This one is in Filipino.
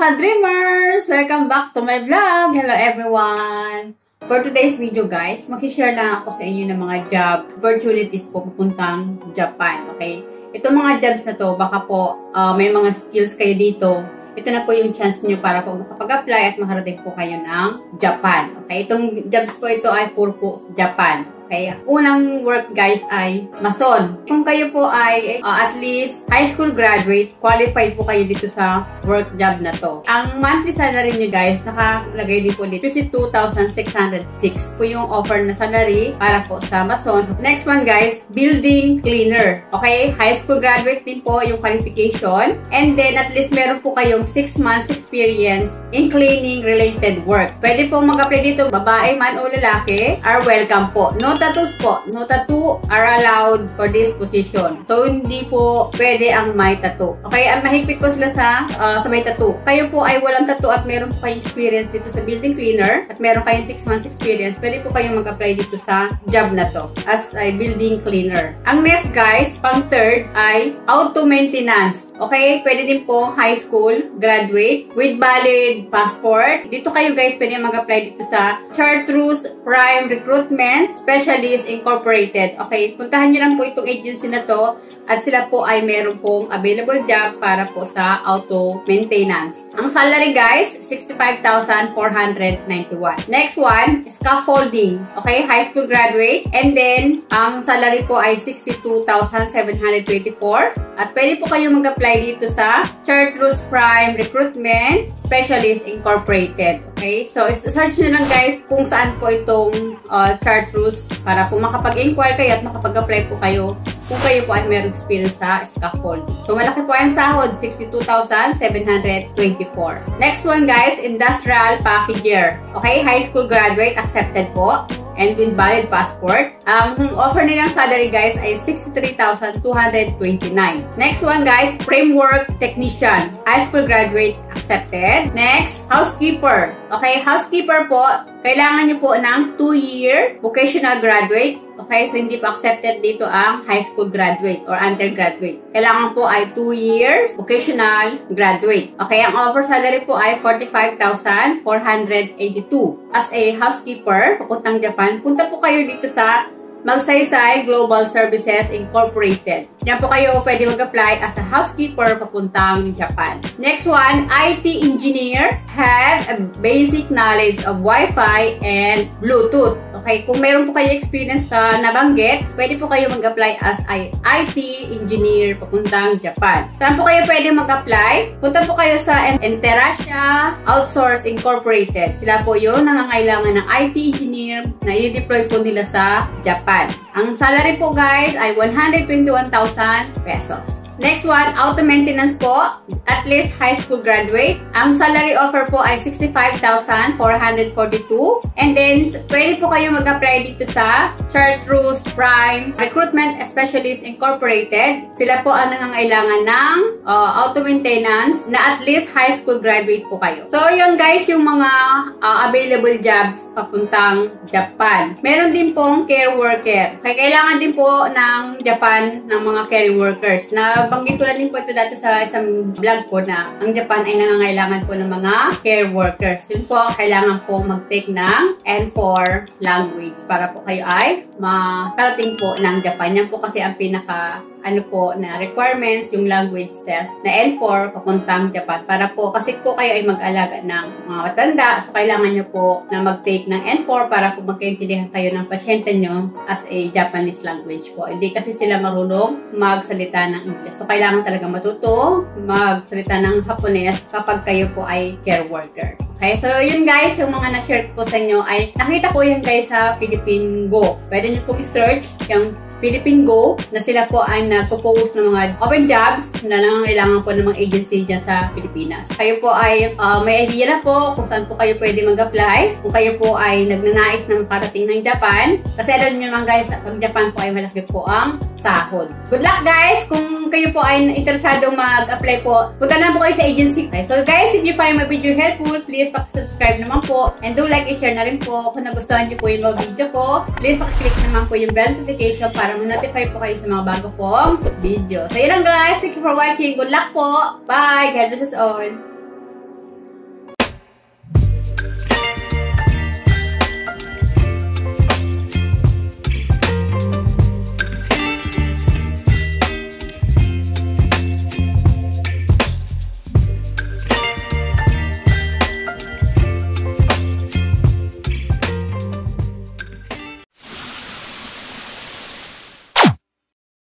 mga dreamers! Welcome back to my vlog! Hello everyone! For today's video guys, mag-share lang ako sa inyo ng mga job opportunities po pupuntang Japan. Okay? Itong mga jobs na to, baka po may mga skills kayo dito. Ito na po yung chance nyo para po makapag-apply at makarating po kayo ng Japan. Okay? Itong jobs po ito ay puro po Japan. Okay, unang work guys ay mason. Kung kayo po ay at least high school graduate, qualified po kayo dito sa work job na to. Ang monthly salary nyo guys, nakalagay din po dito, 52,606 po yung offer na salary para po sa mason. Next one guys, building cleaner. Okay, high school graduate din po yung qualification. And then at least meron po kayong 6 months experience in cleaning related work. Pwede po mag-apply dito, babae man o lalaki, are welcome po. No tattoos po. No tattoo are allowed for this position. So, hindi po pwede ang may tattoo. Okay, ang mahigpit po sila sa may tattoo. Kayo po ay walang tattoo at meron po kayong experience dito sa building cleaner at meron kayong 6 months experience, pwede po kayong mag-apply dito sa job na to as a building cleaner. Ang next guys, pang third ay auto maintenance. Okay, pwede din po high school graduate with valid passport. Dito kayo guys pwede mag-apply dito sa Chartreuse Prime Recruitment Specialist Incorporated. Okay, puntahan nyo lang po itong agency na to at sila po ay meron pong available job para po sa auto maintenance. Ang salary guys, 65,491. Next one, scaffolding. Okay, high school graduate. And then, ang salary po ay 62,724. At pwede po kayo mag-apply dito sa Chartreuse Prime Recruitment Specialist Incorporated. Okay, so search nyo lang guys kung saan po itong Chartreuse para po makapag-inquire kayo at makapag-apply po kayo kung kayo po ay meron experience sa scaffolding. So, malaki po ang sahod, 62,724. Next one guys, industrial packager. Okay, high school graduate, accepted po. And with valid passport. Ang offer nilang salary guys ay 63,229. Next one guys, framework technician. High school graduate, accepted. Next, housekeeper. Okay, housekeeper po, kailangan nyo po ng 2-year vocational graduate. Okay, so hindi pa accepted dito ang high school graduate or undergraduate. Kailangan po ay 2 years vocational graduate. Okay, ang offer salary po ay 45,482. As a housekeeper, papuntang Japan, punta po kayo dito sa Magsaysay Global Services Incorporated. Diyan po kayo pwede mag-apply as a housekeeper papuntang Japan. Next one, IT engineer, have a basic knowledge of Wi-Fi and Bluetooth. Okay, kung meron po kayo experience sa nabanggit, pwede po kayo mag-apply as a IT engineer papuntang Japan. Saan po kayo pwede mag-apply? Punta po kayo sa Enterasia Outsource Incorporated. Sila po yun nangangailangan ng IT engineer na i-deploy po nila sa Japan. Ang salary po guys ay 121,000 pesos. Next one, auto maintenance po. At least high school graduate. Ang salary offer po ay 65,442. And then, pwede po kayo mag-apply dito sa Chartreuse Prime Recruitment Specialist Incorporated. Sila po ang nangangailangan ng auto maintenance na at least high school graduate po kayo. So, yun guys, yung mga available jobs papuntang Japan. Meron din pong care worker. Kaya kailangan din po ng Japan ng mga care workers na banggit ko lang din po ito dati sa isang vlog ko na ang Japan ay nangangailangan po ng mga care workers. Yun po, kailangan po mag-take ng N4 language para po kayo ay makarating po ng Japan. Yan po kasi ang pinaka na requirements, yung language test na N4 papuntang Japan. Para po, kasi po kayo ay mag-alaga ng mga matanda. So, kailangan nyo po na mag-take ng N4 para po magkaintindihan kayo ng pasyente nyo as a Japanese language po. Hindi kasi sila marunong magsalita ng English. So, kailangan talaga matuto magsalita ng Hapones kapag kayo po ay care worker. Okay, so yun guys, yung mga na-share ko sa inyo ay nakita ko yun guys sa Philippine Go. Pwede nyo pong i-search yung Philippine Go na sila po ay nagpo-post ng mga open jobs na nangangailangan po ng mga agency dyan sa Pilipinas. Kayo po ay may idea na po kung saan po kayo pwede mag-apply. Kung kayo po ay nagnanais na makarating ng Japan. Kasi alam nyo naman guys, pag Japan po ay malaki po ang sahod. Good luck guys! Kung kayo po ay interesado mag-apply po, punta lang po kayo sa agency. Okay, so guys, if you find my video helpful, please subscribe naman po. And do like and share na rin po. Kung nagustuhan nyo po yung mga video ko, please click naman po yung bell notification para ma-notify po kayo sa mga bago pong video. So yun lang guys. Thank you for watching. Good luck po. Bye. God bless us all.